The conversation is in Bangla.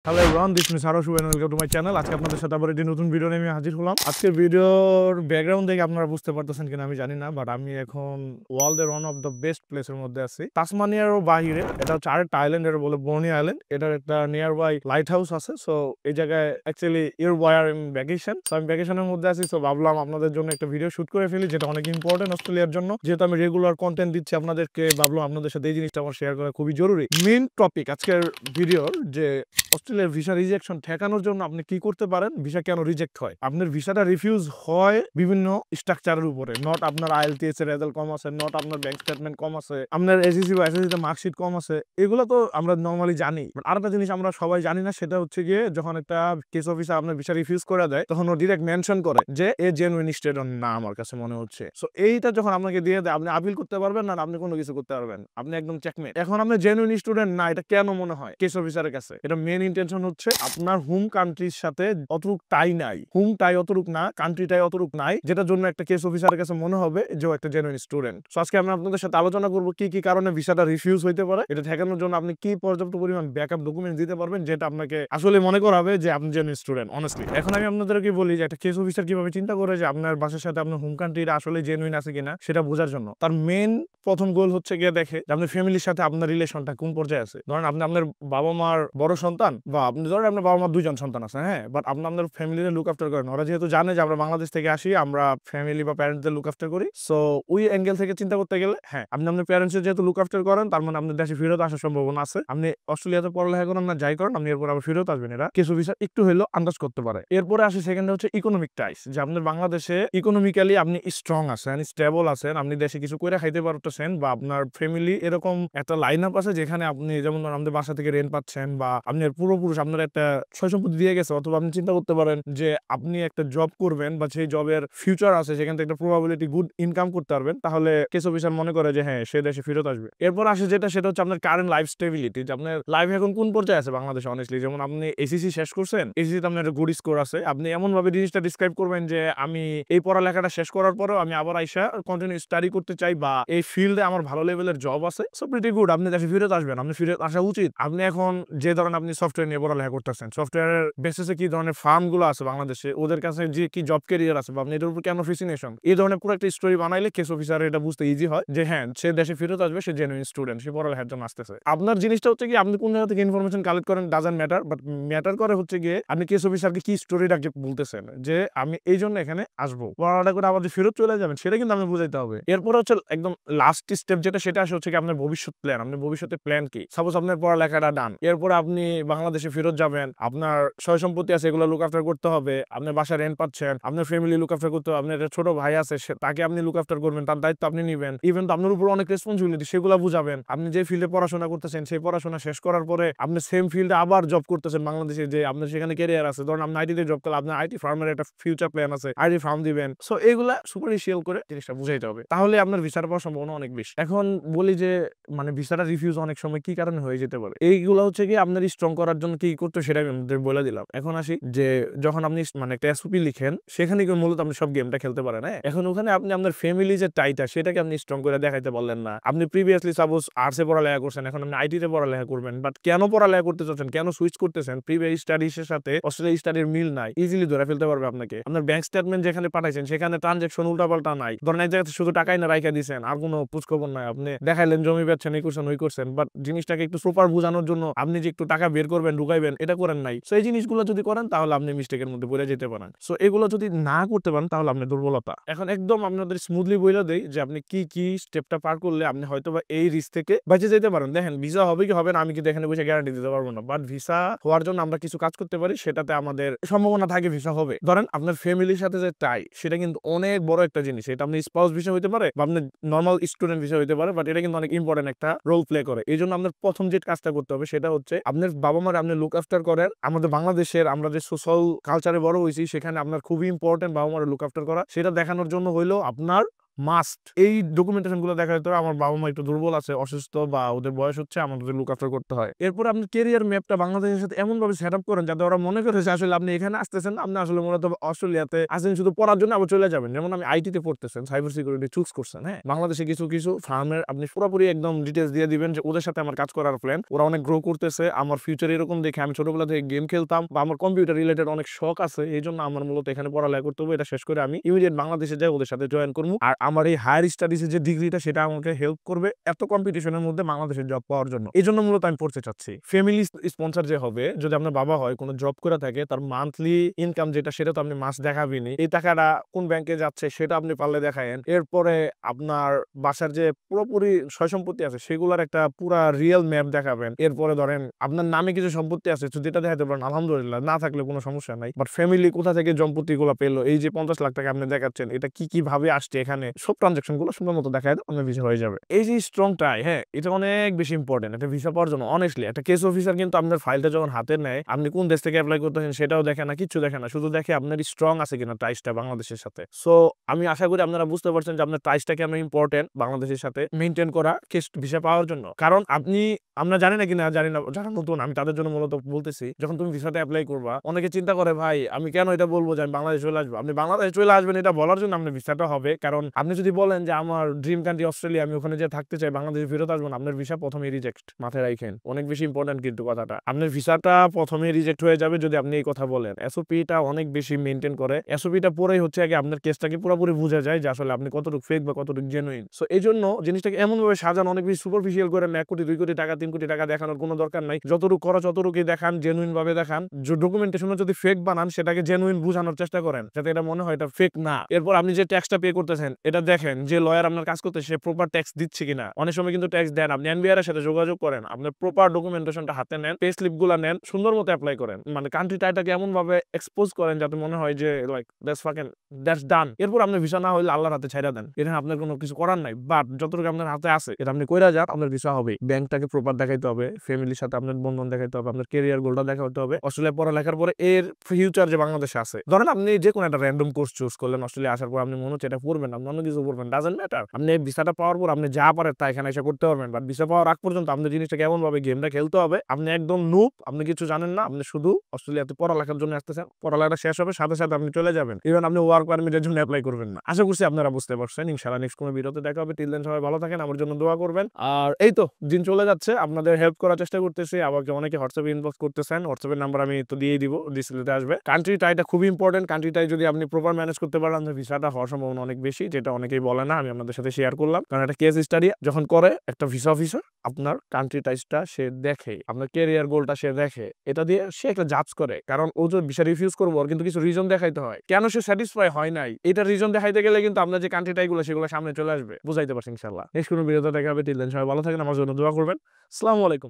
হ্যালো এভরিওয়ান, দিস মিস হারশ ওয়েন, ওয়েলকাম টু মাই চ্যানেল। আজকে আপনাদের সাথে আবার একটি নতুন ভিডিও নিয়ে আমি হাজির হলাম। আজকের ভিডিওর ব্যাকগ্রাউন্ড দেখে আপনারা বুঝতে পারতেছেন কিনা আমি জানি না, বাট আমি এখন ওয়ার্ল্ডের ওয়ান অফ দ্য বেস্ট প্লেসের মধ্যে আছি। তাসমানিয়ারও বাহিরে, এটা হচ্ছে আরেকটা আইল্যান্ড, এটা বলে বর্নি আইল্যান্ড। এটার একটা নিয়ার বাই লাইট হাউস আছে। সো এই জায়গায় actually your war in vacation. So আমি ভ্যাকেশনের মধ্যে আছি, সো ভাবলাম আপনাদের জন্য একটা ভিডিও শুট করে ফেলি, যেটা অনেক ইম্পর্টেন্ট অস্ট্রেলিয়ার জন্য। যেহেতু আমি রেগুলার কন্টেন্ট দিচ্ছি আপনাদেরকে, ভাবলাম আপনাদের সাথে এই জিনিসটা আমার শেয়ার করা খুবই জরুরি। মেইন টপিক আজকের ভিডিওর যে অস্ট্রেলিয়ার ভিসা রিজেকশন ঠেকানোর জন্য আপনি কি করতে পারেন, ভিসা কেন রিজেক্ট হয়। আপনার ভিসাটা রিফিউজ হয় বিভিন্ন স্ট্রাকচারের উপরে, নট আপনার আইএলটিএস এর রেজাল্ট কম আছে, নট আপনার ব্যাংক স্টেটমেন্ট কম আছে, আপনার এসএসসি বা এসএসসি তে মার্কশিট কম আছে। এগুলো তো আমরা নর্মালি জানি। আর একটা জিনিস আমরা সবাই জানি না, সেটা হচ্ছে গিয়ে যখন একটা কেস অফিসার আপনার ভিসা রিফিউজ করে দেয়, তখন ও ডিরেক্ট মেনশন করে যে এ জেনুইন স্টুডেন্ট না, আমার কাছে মনে হচ্ছে। সো এইটা যখন আপনাকে দিয়ে দেয়, আপনি আপিল করতে পারবেন না, আপনি কোনো কিছু করতে পারবেন, আপনি একদম চেকমেট। এখন আপনি জেনুইন স্টুডেন্ট না, এটা কেন মনে হয় কেস অফিসারের কাছে? এটা মেন ইন্টেনশন হচ্ছে আপনার হোম কান্ট্রির সাথে অতটুক টাই নাই, হোম টাই অতটুক না, কান্ট্রিটাই অতটুক নাই, যেটার জন্য একটা কেস অফিসারের কাছে মনে হবে যে ও একটা জেনুইন স্টুডেন্ট। সো আজকে আমি আপনাদের সাথে আলোচনা করব কি কি কারণে ভিসাটা রিফিউজ হইতে পারে, এটা ঠেকানোর জন্য আপনি কি পর্যাপ্ত পরিমাণ ব্যাকআপ ডকুমেন্ট দিতে পারবেন, যেটা আপনাকে আসলে মনে করাবে যে আপনি জেনুইন স্টুডেন্ট। অনেস্টলি এখন আমি আপনাদেরকে বলি যে একটা কেস অফিসার কিভাবে চিন্তা করে যে আপনার বাসার সাথে আপনার হোম কান্ট্রিটা আসলে জেনুইন আছে কিনা সেটা বোঝার জন্য। তার মেন প্রথম গোল হচ্ছে গিয়ে দেখে যে আপনার ফ্যামিলির সাথে আপনার রিলেশনটা কোন পর্যায়ে আছে। ধরেন আপনি আপনার বাবা মার বড় সন্তান, বা আপনি ধরেন আপনার বাবা মার দুইজন সন্তান আছে, হ্যাঁ, বাট আপনি আপনার ফ্যামিলিতে লুক আফটার করেন। ওরা যেহেতু জানে যে আমরা বাংলাদেশ থেকে আসি, আমরা ফ্যামিলি বা প্যারেন্টসদের লুক আফটার করি। সো ওই অ্যাঙ্গেল থেকে চিন্তা করতে গেলে, হ্যাঁ, আপনি আপনার প্যারেন্টসের যেহেতু লুক আফটার করেন, তার মানে আপনার দেশে ফেরত আসার সম্ভাবনা আছে। আপনি অস্ট্রেলিয়াতে পড়ালেখা করেন না যাই করেন, আপনি এরপর আবার ফেরত আসবেন, এরা কেস অফিসার একটু হলেও আন্দাজ করতে পারে। এরপরে আসে সেকেন্ডে হচ্ছে ইকোনমিক টাইস, যে আপনার বাংলাদেশে ইকোনমিক্যালি আপনি স্ট্রং আছেন, স্টেবল আছেন, আপনি দেশে কিছু করে খাইতে পারতেছেন, বা আপনার ফ্যামিলি এরকম একটা লাইন আপ আছে যেখানে আপনি যেমন আমাদের বাসা থেকে রেন্ট পাচ্ছেন, বা আপনার পূর্বপুরুষ আপনার একটা সয় সম্পত্তি দিয়ে গেছে, অথবা আপনি চিন্তা করতে পারেন যে আপনি একটা জব করবেন বা সেই জবের ফিউচার আছে, সেখান থেকে একটা প্রবাবিলিটি গুড ইনকাম করতে পারবেন, তাহলে কেস অফিসার মনে করে যে হ্যাঁ, সে দেশে ফেরত আসবে। এরপর আসে যেটা, সেটা হচ্ছে আপনার কারেন্ট লাইফ স্টেবিলিটি, যে আপনার লাইফ এখন কোন পর্যায়ে আছে বাংলাদেশে। অনেস্টলি যেমন আপনি এসএসসি শেষ করছেন, এসএসসি তে আপনার একটা গুড স্কোর আছে, আপনি এমন ভাবে জিনিসটা ডিসক্রাইব করবেন যে আমি এই পড়ালেখাটা শেষ করার পরেও আমি আবার আইসা কন্টিনিউ স্টাডি করতে চাই, বা এই ফিল্ডে আমার ভালো লেভেলের জব আছে। সো প্রিটি গুড, আপনি দেশে ফেরত আসবেন, আপনি ফিরে আসা উচিত। আপনি এখন যে ধরেন আপনি সফটওয়্যার নিয়ে পড়ালেখা করতেছেন, সফটওয়্যারের বেসিসে কি ধরনের ফার্ম গুলো আছে বাংলাদেশে, ওদের কাছে যে কি জব ক্যারিয়ার আছে, বা আপনি এটার উপর কেন ফ্যাসিনেশন, এই ধরনের পুরো একটা স্টোরি বানাইলে কেস অফিসার এটা বুঝতে ইজি হয় যে হ্যাঁ, সে দেশে ফেরত আসবে, সে জেনুইন স্টুডেন্ট, সে পড়ালেখার জন্য আসতেছে। আপনার জিনিসটা হচ্ছে কি আপনি কোন জায়গা থেকে ইনফরমেশন কালেক্ট করেন ডাজন্ট ম্যাটার, বাট ম্যাটার করে হচ্ছে গিয়ে আপনি কেস অফিসারকে কি স্টোরিটা বলতেছেন, যে আমি এই জন্য এখানে আসবো, পড়ালেখা করে আবার যে ফেরত চলে যাবেন, সেটা কিন্তু আপনি বুঝাইতে হবে। এরপর হচ্ছে একদম লাস্ট স্টেপ যেটা, সেটা আসে হচ্ছে কি আপনার ভবিষ্যৎ প্ল্যান। আপনার ভবিষ্যতে প্ল্যান কি? সাপোজ আপনার পড়ালেখাটা ডান, এরপর আপনি বাংলাদেশে ফেরত যাবেন, আপনার সয় সম্পত্তি আছে, এগুলো লুক আফটার করতে হবে, আপনার বাসায় রেন্ট পাচ্ছেন, আপনার ফ্যামিলি লুক আফটার করতে হবে, আপনার একটা ছোট ভাই আছে, তাকে আপনি লুক আফটার করবেন, তার দায়িত্ব আপনি নিবেন, ইভেন তো আপনার উপর অনেক রেসপন্সিবিলিটি, সেগুলো বুঝাবেন। আপনি যে ফিল্ডে পড়াশোনা করতেছেন, সেই পড়াশোনা শেষ করার পরে আপনি সেম ফিল্ডে আবার জব করতেছেন বাংলাদেশে, যে আপনার সেখানে ক্যারিয়ার আছে, ধরুন আপনি আইটিতে জব করলে আপনার আইটি ফার্মের একটা ফিউচার প্ল্যান আছে, আইটি ফার্ম দিবেন। সো এগুলা সুপারফিশিয়াল করে জিনিসটা বুঝাইতে হবে, তাহলে আপনার ভিসাটা পাওয়ার সম্ভাবনা অনেক বেশি। এখন বলি যে মানে ভিসাটা রিফিউজ অনেক সময় কি কারণে হয়ে যেতে পারে, এইগুলো হচ্ছে কি আপনার স্ট্রং করার জন্য কি করতে, সেটা আমি আপনাদের বলে দিলাম। এখন আসি যে যখন আপনি মানে একটা এসওপি লিখেন, সেখানে কি মূলত আপনি সব গেমটা খেলতে পারেন। হ্যাঁ, এখন ওখানে আপনি আপনার ফ্যামিলি যে টাইটা, সেটাকে আপনি স্ট্রং করে দেখাইতে পারলেন না। আপনি প্রিভিয়াসলি সাপোজ আর্টসে পড়ালেখা করছেন, এখন আপনি আইটিতে পড়ালেখা করবেন, বাট কেন পড়ালেখা করতে চাচ্ছেন, কেন সুইচ করতেছেন, প্রিভিয়াস স্টাডিজের সাথে অস্ট্রেলিয়া স্টাডির মিল নাই, ইজিলি ধরে ফেলতে পারবে আপনাকে। আপনার ব্যাংক স্টেটমেন্ট যেখানে পাঠাইছেন, সেখানে ট্রানজাকশন উল্টাপাল্টা নাই, ধরেন এক জায়গাতে শুধু টাকাই না রাইখা দিয়েছেন, আর কোনো খোঁজখবর নাই, আপনি দেখাইলেন জমি বেচছেন, এই করছেন ওই করছেন, বাট জিনিসটাকে একটু সুপার বোঝানোর জন্য আপনি যে একটু টাকা বের করবেন, ঢুকাইবেন, এটা করেন নাই। সো এই জিনিসগুলো যদি করেন, তাহলে আপনি মিস্টেকের মধ্যে পড়ে যেতে পারেন। সো এগুলো যদি না করতে পারেন, তাহলে আপনি দুর্বলতা। এখন একদম আপনাদের স্মুথলি বলে দেই যে আপনি কি কি স্টেপটা পার করলে আপনি হয়তোবা এই রিস্ক থেকে বেঁচে যেতে পারেন। দেখেন, ভিসা হবে কি হবে না আমি কিন্তু এখানে বসে গ্যারান্টি দিতে পারবো না, বাট ভিসা হওয়ার জন্য আমরা কিছু কাজ করতে পারি, সেটাতে আমাদের সম্ভাবনা থাকে ভিসা হবে। ধরেন আপনার ফ্যামিলির সাথে যে টাই, সেটা কিন্তু অনেক বড় একটা জিনিস। এটা আপনি স্পাউস ভিসা হইতে পারে, বা আপনার নর্মাল স্টুডেন্ট ভিসা হইতে পারে, বাট এটা কিন্তু অনেক ইম্পর্টেন্ট একটা রোল প্লে করে। এই জন্য আপনার প্রথম যে কাজটা করতে হবে, সেটা হচ্ছে আপনার বাবা মার আপনি লুক আফটার করেন। আমাদের বাংলাদেশের আমরা যে সোশ্যাল কালচারে বড় হয়েছি, সেখানে আপনার খুবই ইম্পর্টেন্ট বাবা মার লুক আফটার করা। সেটা দেখানোর জন্য হইলো আপনার মাস্ট এই ডকুমেন্টেশন গুলো দেখাতে হবে। আমার বাবা মা একটু দুর্বল আছে, অসুস্থ বা ওদের বয়স হচ্ছে, আমাদের লুক আফটার করতে হয়। এরপর আপনি ক্যারিয়ার ম্যাপটা বাংলাদেশের সাথে এমন ভাবে সেট আপ করেন যাতে ওরা মনে করে যে আসলে আপনি এখানে আসতেছেন, আপনি আসলে মূলত অস্ট্রেলিয়াতে আসেন শুধু পড়ার জন্য, আবার চলে যাবেন। যেমন আমি আইটিতে পড়তেছেন, সাইবার সিকিউরিটি চুজ করছেন, হ্যাঁ, বাংলাদেশে কিছু কিছু ফার্মের আপনি পুরোপুরি একদম ডিটেলস দিয়ে দিবেন যে ওদের সাথে আমার কাজ করার প্ল্যান, ওরা অনেক গ্রো করতেছে, আমার ফিউচার এরকম দেখে আমি ছোটবেলা থেকে গেম খেলতাম বা আমার কম্পিউটার রিলেটেড অনেক শখ আছে, এই জন্য আমার মূলত এখানে পড়ালেখা করতে হবে। এটা শেষ করে আমি ইমিডিয়েট বাংলাদেশে যাই, ওদের সাথে জয়েন করবো। আর আমার এই হায়ার স্টাডিজের যে ডিগ্রিটা সেটা আমাকে হেল্প করবে এত কম্পিটিশনের মধ্যে বাংলাদেশের জব পাওয়ার জন্য। এই জন্য মূলত আমি পড়তে চাচ্ছি। ফ্যামিলি স্পন্সর যে হবে, যদি আপনার বাবা হয় কোনো জব করে থাকে, তার মান্থলি ইনকাম যেটা সেটা তো আপনি মাস দেখাবেনই, এই টাকাটা কোন ব্যাংকে যাচ্ছে সেটা আপনি পারলে দেখায়েন। এরপরে আপনার বাসার যে পুরোপুরি সয় সম্পত্তি আছে সেগুলোর একটা পুরা রিয়েল ম্যাপ দেখাবেন। এরপরে ধরেন আপনার নামে কিছু সম্পত্তি আছে, যেটা দেখাতে পারেন আলহামদুলিল্লাহ, না থাকলে কোনো সমস্যা নাই। বাট ফ্যামিলি কোথা থেকে সম্পত্তি গুলো পেলো, এই যে 50 লাখ টাকা আপনি দেখাচ্ছেন, এটা কি কি ভাবে আসছে, এখানে সব ট্রানজাকশন গুলো সুন্দর মতো দেখায় দেন, আপনার ভিসা হয়ে যাবে। এই যে স্ট্রং টাই, হ্যাঁ, এটা অনেক বেশি ইম্পর্টেন্ট একটা ভিসা পাওয়ার জন্য। অনেস্টলি একটা কেস অফিসার কিন্তু আপনার ফাইলটা যখন হাতে নেয়, আপনি কোন দেশ থেকে অ্যাপ্লাই করতেছেন সেটাও দেখে না, কিছু দেখে না, শুধু দেখে আপনার স্ট্রং আছে কিনা টাইসটা বাংলাদেশের সাথে। সো আমি আশা করি আপনারা বুঝতে পারছেন যে আপনার টাইসটা কেন ইম্পর্টেন্ট বাংলাদেশের সাথে মেনটেন করা কেস ভিসা পাওয়ার জন্য। কারণ আমরা জানি না কিনা জানি না, যারা নতুন আমি তাদের জন্য মূলত বলতেছি, যখন তুমি ভিসাতে অ্যাপ্লাই করবা, অনেকে চিন্তা করে ভাই আমি কেন এটা বলবো যে আমি বাংলাদেশ চলে আসবো। আপনি বাংলাদেশ চলে আসবেন এটা বলার জন্য আপনার ভিসাটা হবে। কারণ আপনি যদি বলেন যে আমার ড্রিম কান্ট্রি অস্ট্রেলিয়া, আমি ওখানে যে থাকতে চাই, বাংলাদেশে ফেরত আসবো না, আপনার ভিসা প্রথমে রিজেক্ট। মাথায় রাখেন, অনেক বেশি ইম্পর্টেন্ট কিন্তু কথাটা। আপনার ভিসাটা প্রথমে রিজেক্ট হয়ে যাবে যদি আপনি এই কথা বলেন। এসওপিটা অনেক বেশি মেনটেন করে। এসওপিটা পরেই হচ্ছে আগে আপনার কেসটাকে পুরোপুরি বোঝা যায় যে আসলে আপনি কতটুকু ফেক বা কতটুকু জেনুইন। সো এই জন্য জিনিসটাকে এমন ভাবে সাজান, অনেক বেশি সুপারফিশিয়াল করে 1 কোটি 2 কোটি টাকা 3 কোটি টাকা দেখানোর কোনো দরকার নাই। যতটুকু খরচ ততটুকুই দেখান, জেনুইন ভাবে দেখান। যে ডকুমেন্টেশনে যদি ফেক বানান সেটাকে জেনুইন বোঝানোর চেষ্টা করেন, যাতে এটা মনে হয় এটা ফেক না। এরপর আপনি যে ট্যাক্সটা পে করতেছেন এটা দেখেন যে লয়ার আপনার কাজ করতে সে প্রপার ট্যাক্স দিচ্ছে কিনা। অনেক সময় কিন্তু ট্যাক্স দেন, আপনি এনবিআর এর সাথে যোগাযোগ করেন, আপনার প্রপার ডকুমেন্টেশনটা হাতে নেন, পে স্লিপ গুলা নেন, সুন্দর মতো অ্যাপ্লাই করেন। মানে কান্ট্রি টাইটাকে এমন ভাবে এক্সপোজ করেন যাতে মনে হয় যে লাইক দ্যাটস ডান। এরপর আপনি ভিসা না হইলে আল্লাহর হাতে ছাইড়া দেন, এটা আপনার কোনো কিছু করার নাই। বাট যতটুকু আপনার হাতে আছে এটা আপনি কইরা যান, আপনার ভিসা হবে। ব্যাংকটাকে প্রপার দেখাইতে হবে, ফ্যামিলির সাথে আপনার বন্ধন দেখাইতে হবে, আপনার ক্যারিয়ার গোলটা দেখাইতে হবে। অস্ট্রেলিয়া পড়ালেখার পরে এর ফিউচার যে বাংলাদেশে আছে, ধরেন আপনি যে কোনো একটা র্যান্ডম কোর্স চুজ করলেন, অস্ট্রেলিয়া আসার পর আপনি মনে হচ্ছে এটা পড়বেন, আপনি অন্য কিছু পড়বেন, ডাজন্ট ম্যাটার। আপনি ভিসাটা পাওয়ার পর আপনি যা পারেন তা এখানে এসে করতে পারবেন। বাট ভিসা পাওয়ার আগ পর্যন্ত আপনার জিনিসটা কেমন ভাবে গেমটা খেলতে হবে। আপনি একদম নুব, আপনি কিছু জানেন না, আপনি শুধু অস্ট্রেলিয়াতে পড়ালেখার জন্য আসতেছেন, পড়ালেখাটা শেষ হবে সাথে সাথে আপনি চলে যাবেন। ইভেন আপনি ওয়ার্ক পারমিটের জন্য অ্যাপ্লাই করবেন না। আশা করছি আপনারা বুঝতে পারছেন। ইনশাআল্লাহ নেক্সট কোনো ভিডিওতে দেখা হবে। টিল দেন সবাই ভালো থাকেন, আমার জন্য দোয়া করবেন। আর এই তো দিন চলে যাচ্ছে, আপনাদের হেল্প করার চেষ্টা করতেছি। আমাকে অনেকে হোয়াটসঅ্যাপে ইনবক্স করতেছেন, হোয়াটসঅ্যাপের নাম্বার আমি তো দিয়েই দিব, ডিসপ্লেতে আসবে। কান্ট্রি টাইটা খুবই ইম্পর্টেন্ট। কান্ট্রি টাই যদি আপনি প্রপার ম্যানেজ করতে পারেন, আপনার ভিসাটা হওয়ার সম্ভাবনা অনেক বেশি, যেটা অনেকেই বলে না, আমি আপনাদের সাথে শেয়ার করলাম। কারণ একটা কেস স্টাডি যখন করে একটা ভিসা অফিসার, আপনার কান্ট্রি টাইসটা সে দেখে, আপনার ক্যারিয়ার গোলটা সে দেখে, এটা দিয়ে সে একটা জাজ করে। কারণ ও যদি ভিসা রিফিউজ করবো, ওর কিন্তু কিছু রিজন দেখাইতে হয়, কেন সে স্যাটিসফাই হয় নাই, এটা রিজন দেখাইতে গেলে কিন্তু আপনার যে কান্ট্রি টাইগুলো সেগুলো সামনে চলে আসবে। বুঝাইতে পারছি ইনশাআল্লাহ। নেক্সট কোনো ভিডিওতে দেখা হবে। টিল দেন সবাই ভালো থাকেন, আমার জন্য দোয়া করবেন। আসসালামু আলাইকুম।